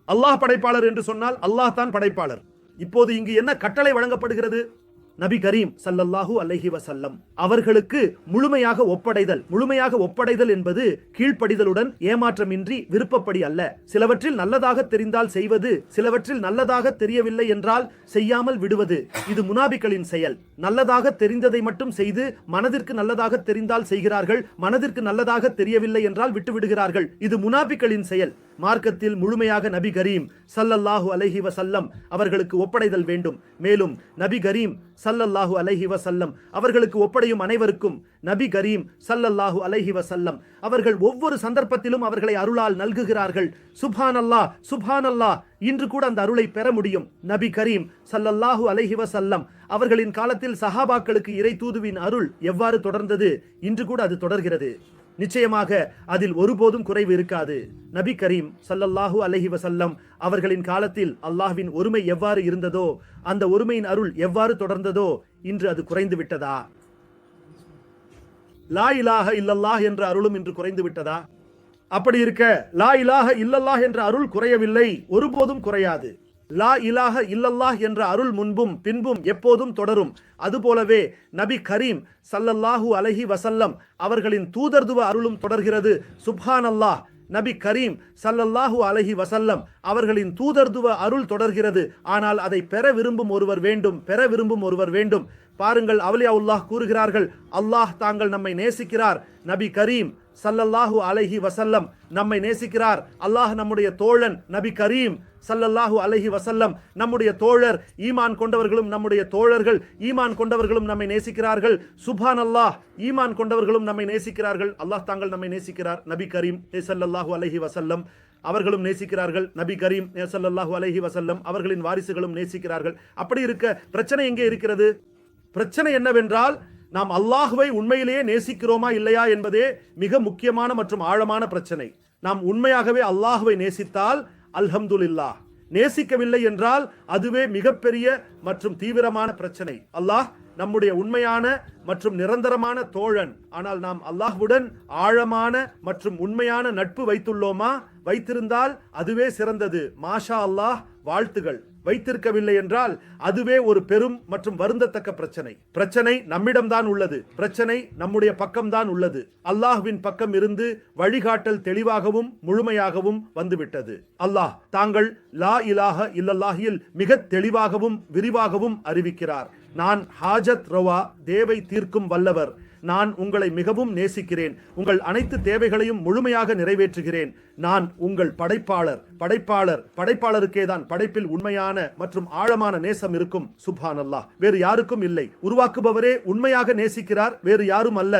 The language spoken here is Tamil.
அல்லாஹ் படைப்பாளர் என்று சொன்னால் அல்லாஹ் தான் படைப்பாளர். இப்போது இங்கு என்ன கட்டளை வழங்கப்படுகிறது? நபி கரீம் ஸல்லல்லாஹு அலைஹி வஸல்லம் அவர்களுக்கு முழுமையாக ஒப்படைதல் என்பது கீழ்ப்படிதலுடன் ஏமாற்றமின்றி விருப்பப்படி அல்ல. சிலவற்றில் நல்லதாக தெரிந்தால் செய்வது, சிலவற்றில் நல்லதாக தெரியவில்லை என்றால் செய்யாமல் விடுவது. இது முனாபிக்களின் செயல். நல்லதாக தெரிந்ததை மட்டும் செய்து மனதிற்கு நல்லதாக தெரிந்தால் செய்கிறார்கள், மனதிற்கு நல்லதாக தெரியவில்லை என்றால் விட்டுவிடுகிறார்கள். இது முனாபிக்களின் செயல். மார்க்கத்தில் முழுமையாக நபி கரீம் ஸல்லல்லாஹு அலைஹி வஸல்லம் அவர்களுக்கு ஒப்படைதல் வேண்டும். மேலும் நபி கரீம் ஸல்லல்லாஹு அலைஹி வஸல்லம் அவர்களுக்கு ஒப்படையும் அனைவருக்கும் நபி கரீம் ஸல்லல்லாஹு அலைஹி வஸல்லம் அவர்கள் ஒவ்வொரு சந்தர்ப்பத்திலும் அவர்களை அருளால் நல்குகிறார்கள். சுப்ஹானல்லாஹ் சுப்ஹானல்லாஹ். இன்று கூட அந்த அருளை பெற முடியும். நபி கரீம் ஸல்லல்லாஹு அலைஹி வஸல்லம் அவர்களின் காலத்தில் சஹாபாக்களுக்கு இறை தூதுவின் அருள் எவ்வாறு தொடர்ந்தது, இன்று கூட அது தொடர்கிறது. நிச்சயமாக அதில் ஒருபோதும் குறைவு இருக்காது. நபி கரீம் ஸல்லல்லாஹு அலைஹி வஸல்லம் அவர்களின் காலத்தில் அல்லாஹ்வின் ஒருமை எவ்வாறு இருந்ததோ, அந்த ஒருமையின் அருள் எவ்வாறு தொடர்ந்ததோ, இன்று அது குறைந்து விட்டதா? லா இலாஹ இல்லல்லாஹ் என்ற அருளும் இன்று குறைந்து விட்டதா? அப்படி இருக்க லா இலாஹ இல்லல்லாஹ் என்ற அருள் குறையவில்லை, ஒருபோதும் குறையாது. லா இலாஹ இல்லல்லாஹ் என்ற அருள் முன்பும் பின்பும் எப்போதும் தொடரும். அதுபோலவே நபி கரீம் ஸல்லல்லாஹு அலைஹி வஸல்லம் அவர்களின் தூதர்துவ அருளும் தொடர்கிறது. சுப்ஹானல்லாஹ். நபி கரீம் ஸல்லல்லாஹு அலைஹி வஸல்லம் அவர்களின் தூதர்துவ அருள் தொடர்கிறது. ஆனால் அதை பெற விரும்பும் ஒருவர் வேண்டும். பாருங்கள், அவுலியாவுல்லாஹ் கூறுகிறார்கள், அல்லாஹ் தாங்கள் நம்மை நேசிக்கிறார். நபி கரீம் ஸல்லல்லாஹு அலைஹி வஸல்லம் நம்மை நேசிக்கிறார். அல்லாஹ் நம்முடைய தோழன். நபி கரீம் ஸல்லல்லாஹு அலைஹி வஸல்லம் நம்முடைய தோழர். ஈமான் கொண்டவர்களும் நம்முடைய தோழர்கள், ஈமான் கொண்டவர்களும் நம்மை நேசிக்கிறார்கள். சுப்ஹானல்லாஹ். ஈமான் கொண்டவர்களும் நம்மை நேசிக்கிறார்கள். அல்லாஹ் தாங்கள் நம்மை நேசிக்கிறார். நபி கரீம் ஸல்லல்லாஹு அலைஹி வஸல்லம் அவர்களும் நேசிக்கிறார்கள். நபி கரீம் ஸல்லல்லாஹு அலைஹி வஸல்லம் அவர்களின் வாரிசுகளும் நேசிக்கிறார்கள். அப்படி இருக்க பிரச்சனை எங்கே இருக்கிறது? பிரச்சனை என்னவென்றால், நாம் அல்லாஹ்வை உண்மையிலேயே நேசிக்கிறோமா இல்லையா என்பதே மிக முக்கியமான மற்றும் ஆழமான பிரச்சனை. நாம் உண்மையாகவே அல்லாஹ்வை நேசித்தால் அல்ஹம்துலில்லாஹ். நேசிக்கவில்லை என்றால் அதுவே மிகப்பெரிய மற்றும் தீவிரமான பிரச்சனை. அல்லாஹ் நம்முடைய உண்மையான மற்றும் நிரந்தரமான தோழன். ஆனால் நாம் அல்லாஹ்வுடன் ஆழமான மற்றும் உண்மையான நட்பு வைத்துள்ளோமா? வைத்திருந்தால் அதுவே சிறந்தது. மாஷா அல்லாஹ், வாழ்த்துகள். வைத்திருக்கவில்லை என்றால் அதுவே ஒரு பெரும் மற்றும் வருந்தத்தக்க பிரச்சனை நம்மிடம்தான் உள்ளது. பிரச்சனை நம்முடைய பக்கம்தான் உள்ளது. அல்லாஹ்வின் பக்கம் இருந்து வழிகாட்டல் தெளிவாகவும் முழுமையாகவும் வந்துவிட்டது. அல்லாஹ் தாங்கள் லா இலாஹ இல்லல்லாஹில் மிக தெளிவாகவும் விரிவாகவும் அறிவிக்கிறார். நான் ஹாஜத் ரவா, தேவை தீர்க்கும் வல்லவர். நான் உங்களை மிகவும் நேசிக்கிறேன். உங்கள் அனைத்து தேவைகளையும் முழுமையாக நிறைவேற்றுகிறேன். நான் உங்கள் படைப்பாளருக்கே தான் படைப்பில் உண்மையான மற்றும் ஆழமான நேசம் இருக்கும். சுப்ஹானல்லாஹ். வேறு யாருக்கும் இல்லை. உருவாக்குபவரே உண்மையாக நேசிக்கிறார், வேறு யாரும் அல்ல.